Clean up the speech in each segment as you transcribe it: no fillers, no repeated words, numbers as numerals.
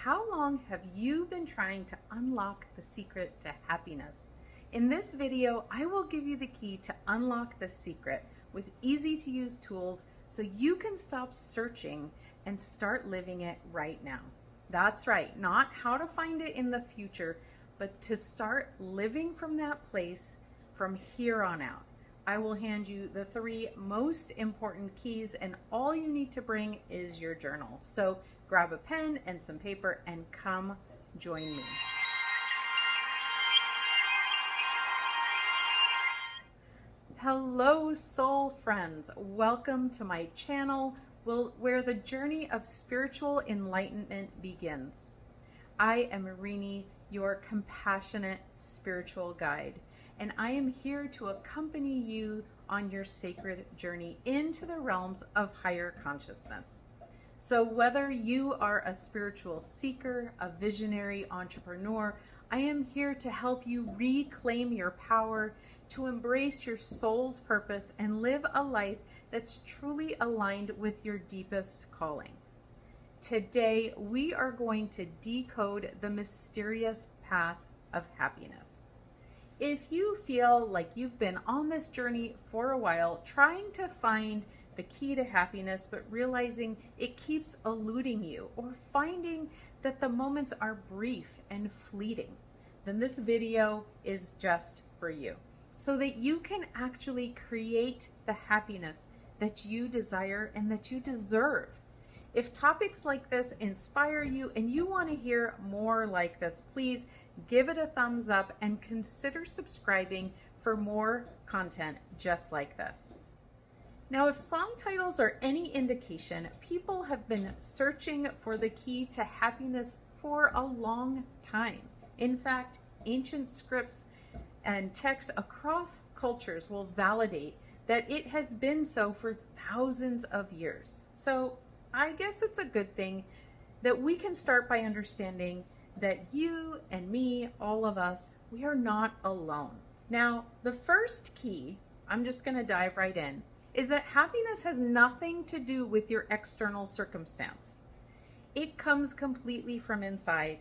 how long have you been trying to unlock the secret to happiness? In this video, I will give you the key to unlock the secret with easy to use tools so you can stop searching and start living it right now. That's right, not how to find it in the future, but to start living from that place from here on out. I will hand you the 3 most important keys, and all you need to bring is your journal. So grab a pen and some paper and come join me. Hello, soul friends. Welcome to my channel where the journey of spiritual enlightenment begins. I am Rini, your compassionate spiritual guide, and I am here to accompany you on your sacred journey into the realms of higher consciousness. So whether you are a spiritual seeker, a visionary entrepreneur, I am here to help you reclaim your power, to embrace your soul's purpose and live a life that's truly aligned with your deepest calling. Today, we are going to decode the mysterious path of happiness. If you feel like you've been on this journey for a while, trying to find the key to happiness, but realizing it keeps eluding you, or finding that the moments are brief and fleeting, then this video is just for you, so that you can actually create the happiness that you desire and that you deserve. If topics like this inspire you and you want to hear more like this, please give it a thumbs up and consider subscribing for more content just like this. Now, if song titles are any indication, people have been searching for the key to happiness for a long time. In fact, ancient scripts and texts across cultures will validate that it has been so for thousands of years. So I guess it's a good thing that we can start by understanding that you and me, all of us, we are not alone. Now, the first key, I'm just going to dive right in, is that happiness has nothing to do with your external circumstance. It comes completely from inside,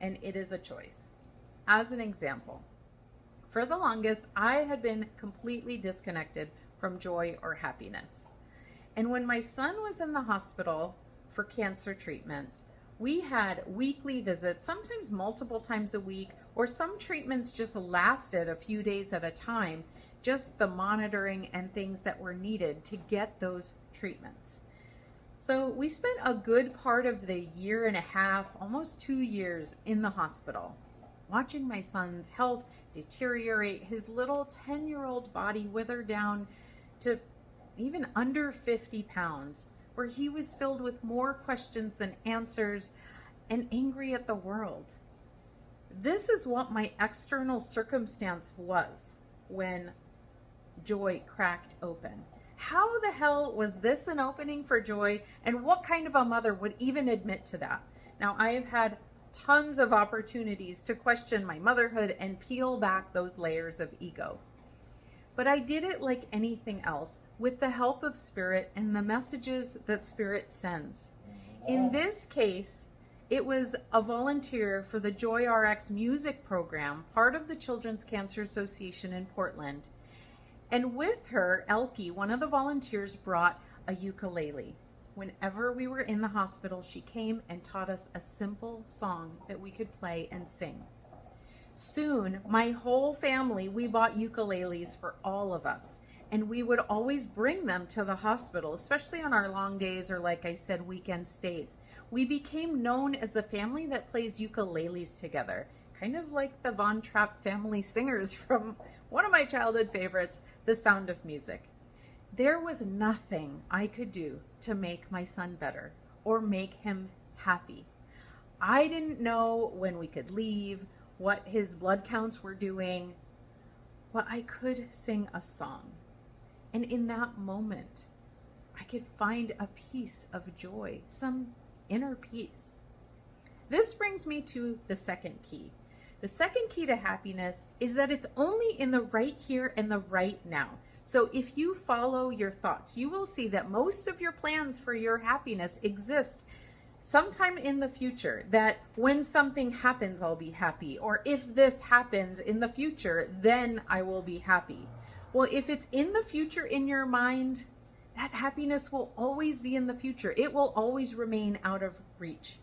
and it is a choice. As an example, for the longest, I had been completely disconnected from joy or happiness. And when my son was in the hospital for cancer treatments, we had weekly visits, sometimes multiple times a week, or some treatments just lasted a few days at a time, just the monitoring and things that were needed to get those treatments. So we spent a good part of the 1.5 years, almost 2 years in the hospital, watching my son's health deteriorate, his little 10-year-old body wither down to even under 50 pounds, where he was filled with more questions than answers and angry at the world. This is what my external circumstance was when joy cracked open. How the hell was this an opening for joy, and what kind of a mother would even admit to that? Now, I have had tons of opportunities to question my motherhood and peel back those layers of ego. But I did it like anything else, with the help of Spirit and the messages that Spirit sends. In this case, it was a volunteer for the Joy RX music program, part of the Children's Cancer Association in Portland. And with her, Elke, one of the volunteers, brought a ukulele. Whenever we were in the hospital, she came and taught us a simple song that we could play and sing. Soon, my whole family, we bought ukuleles for all of us. And we would always bring them to the hospital, especially on our long days or, like I said, weekend stays. We became known as the family that plays ukuleles together, kind of like the Von Trapp family singers from one of my childhood favorites, The Sound of Music. There was nothing I could do to make my son better or make him happy. I didn't know when we could leave, what his blood counts were doing, but I could sing a song. And in that moment, I could find a piece of joy, some inner peace. This brings me to the second key. The second key to happiness is that it's only in the right here and the right now. So if you follow your thoughts, you will see that most of your plans for your happiness exist sometime in the future, that when something happens, I'll be happy. Or if this happens in the future, then I will be happy. Well, if it's in the future in your mind, that happiness will always be in the future. It will always remain out of reach.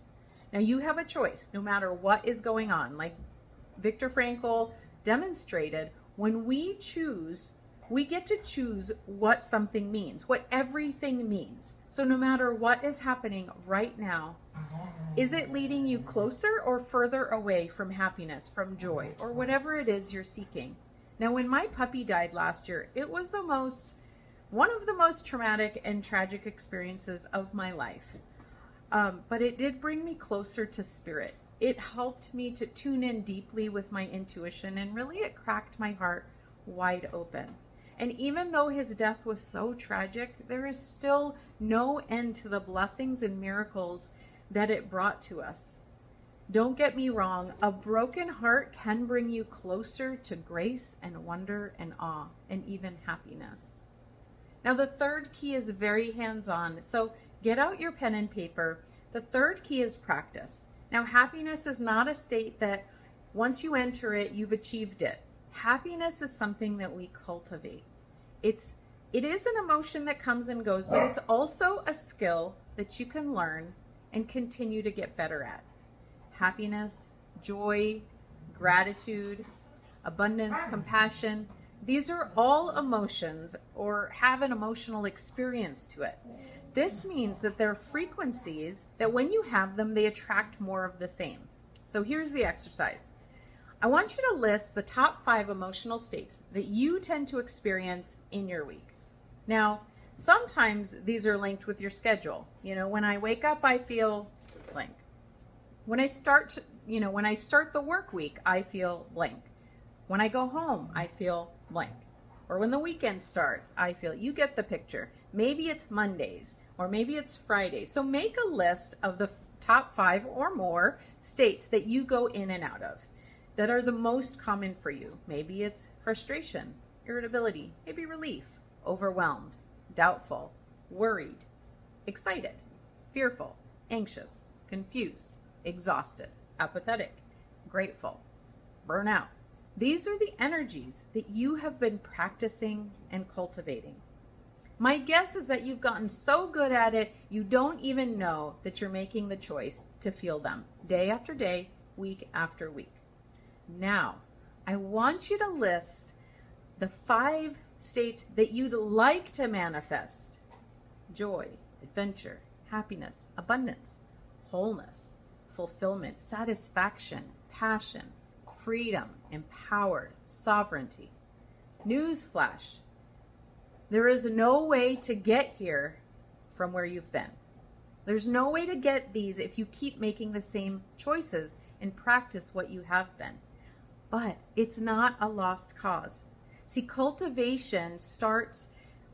Now you have a choice no matter what is going on. Like Viktor Frankl demonstrated, when we choose, we get to choose what something means, what everything means. So no matter what is happening right now, is it leading you closer or further away from happiness, from joy, or whatever it is you're seeking? Now, when my puppy died last year, it was one of the most traumatic and tragic experiences of my life. But it did bring me closer to spirit. It helped me to tune in deeply with my intuition, and really it cracked my heart wide open. And even though his death was so tragic, there is still no end to the blessings and miracles that it brought to us. Don't get me wrong, a broken heart can bring you closer to grace and wonder and awe and even happiness. Now, the third key is very hands-on, so get out your pen and paper. The third key is practice. Now, happiness is not a state that once you enter it, you've achieved it. Happiness is something that we cultivate. It is an emotion that comes and goes, but it's also a skill that you can learn and continue to get better at. Happiness, joy, gratitude, abundance, compassion, these are all emotions or have an emotional experience to it. This means that they're frequencies that when you have them, they attract more of the same. So here's the exercise. I want you to list the top 5 emotional states that you tend to experience in your week. Now, sometimes these are linked with your schedule. You know, when I wake up, I feel blank. When I start the work week, I feel blank. When I go home, I feel blank. Or when the weekend starts, I feel, you get the picture. Maybe it's Mondays or maybe it's Fridays. So make a list of the top 5 or more states that you go in and out of that are the most common for you. Maybe it's frustration, irritability, maybe relief, overwhelmed, doubtful, worried, excited, fearful, anxious, confused, exhausted, apathetic, grateful, burnout. These are the energies that you have been practicing and cultivating. My guess is that you've gotten so good at it, you don't even know that you're making the choice to feel them day after day, week after week. Now, I want you to list the 5 states that you'd like to manifest: joy, adventure, happiness, abundance, wholeness, fulfillment, satisfaction, passion, freedom, empowered, sovereignty. Newsflash, there is no way to get here from where you've been. There's no way to get these if you keep making the same choices and practice what you have been. But it's not a lost cause. See, cultivation starts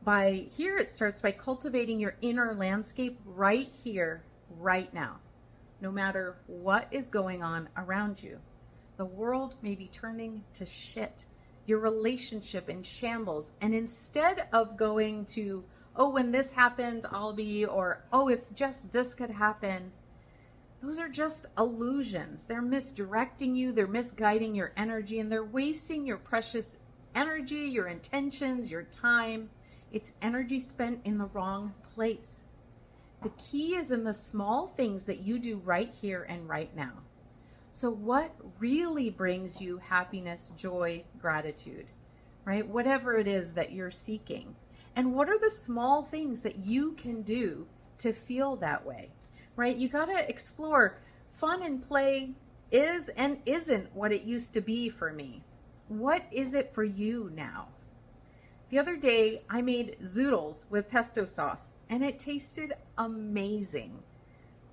by cultivating your inner landscape right here, right now. No matter what is going on around you. The world may be turning to shit. Your relationship in shambles. And instead of going to, oh, when this happens, I'll be, or, oh, if just this could happen, those are just illusions. They're misdirecting you. They're misguiding your energy, and they're wasting your precious energy, your intentions, your time. It's energy spent in the wrong place. The key is in the small things that you do right here and right now. So what really brings you happiness, joy, gratitude, right? Whatever it is that you're seeking. And what are the small things that you can do to feel that way, right? You got to explore. Fun and play is and isn't what it used to be for me. What is it for you now? The other day, I made zoodles with pesto sauce, and it tasted amazing.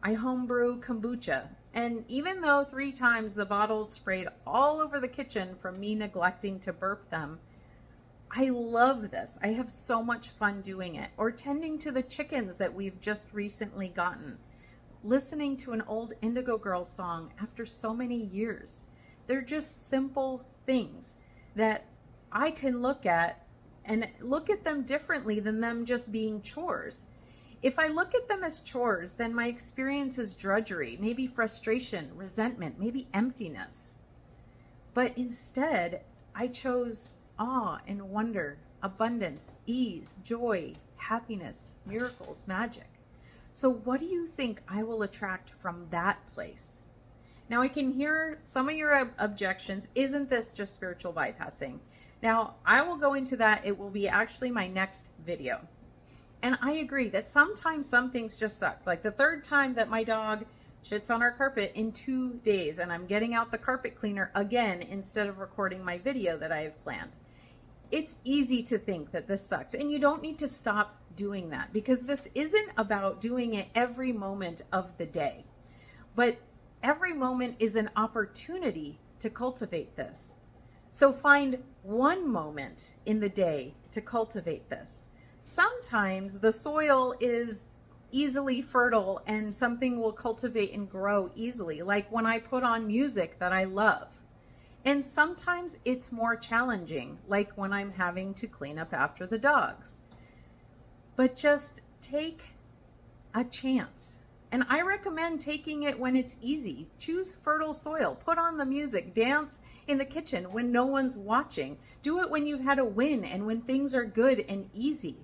I homebrew kombucha, and even though 3 times the bottles sprayed all over the kitchen from me neglecting to burp them, I love this. I have so much fun doing it. Or tending to the chickens that we've just recently gotten. Listening to an old Indigo Girls song after so many years. They're just simple things that I can look at and look at them differently than them just being chores. If I look at them as chores, then my experience is drudgery, maybe frustration, resentment, maybe emptiness. But instead, I chose awe and wonder, abundance, ease, joy, happiness, miracles, magic. So what do you think I will attract from that place? Now I can hear some of your objections. Isn't this just spiritual bypassing? Now I will go into that. It will be actually my next video. And I agree that sometimes some things just suck. Like the third time that my dog shits on our carpet in 2 days and I'm getting out the carpet cleaner again instead of recording my video that I have planned. It's easy to think that this sucks, and you don't need to stop doing that, because this isn't about doing it every moment of the day, but every moment is an opportunity to cultivate this. So find one moment in the day to cultivate this. Sometimes the soil is easily fertile and something will cultivate and grow easily, like when I put on music that I love. And sometimes it's more challenging, like when I'm having to clean up after the dogs. But just take a chance. And I recommend taking it when it's easy. Choose fertile soil, put on the music, dance in the kitchen when no one's watching. Do it when you've had a win and when things are good and easy.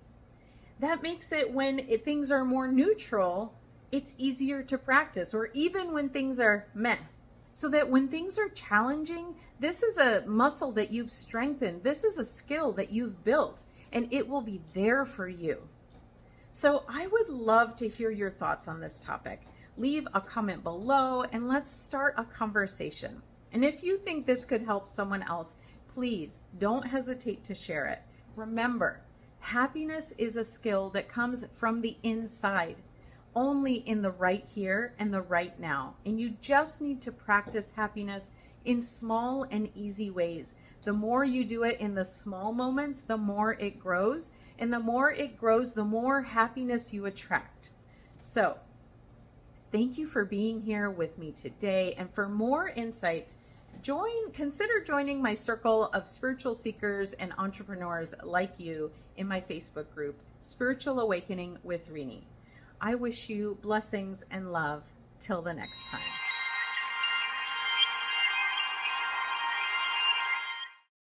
That makes it when things are more neutral, it's easier to practice, or even when things are meh. So that when things are challenging, this is a muscle that you've strengthened. This is a skill that you've built, and it will be there for you. So I would love to hear your thoughts on this topic. Leave a comment below and let's start a conversation. And if you think this could help someone else, please don't hesitate to share it. Remember, happiness is a skill that comes from the inside, only in the right here and the right now. And you just need to practice happiness in small and easy ways. The more you do it in the small moments, the more it grows. And the more it grows, the more happiness you attract. So, thank you for being here with me today. And for more insights, consider joining my circle of spiritual seekers and entrepreneurs like you in my Facebook group, Spiritual Awakening with Rini. I wish you blessings and love till the next time.